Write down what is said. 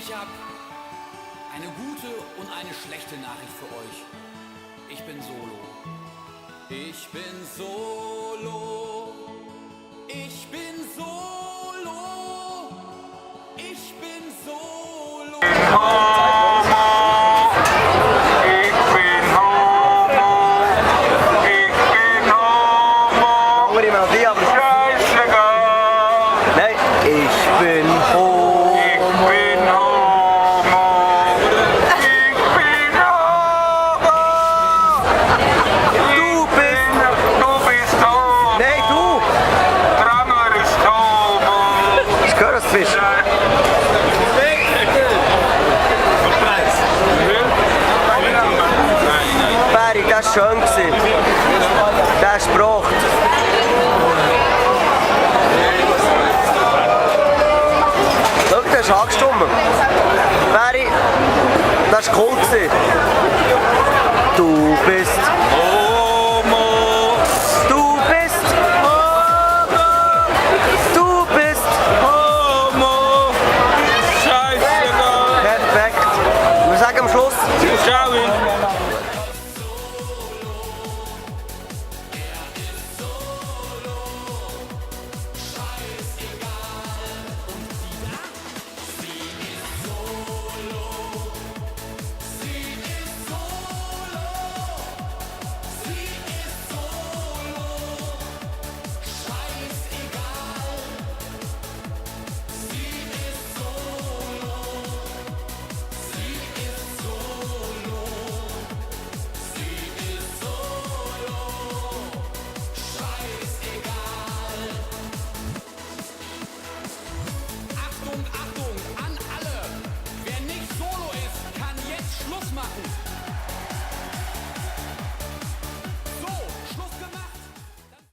Ich habe eine gute und eine schlechte Nachricht für euch. Ich bin solo. Ich bin solo. Ich bin solo. Ich bin solo. Das war schön. Der Spruch. Schau, der ist angestummt. Barry, das war cool. Du bist Homo. Du bist Homo. Du bist Homo. Scheiße. Perfekt. Wir sagen am Schluss. Ciao. Achtung, an alle! Wer nicht solo ist, kann jetzt Schluss machen.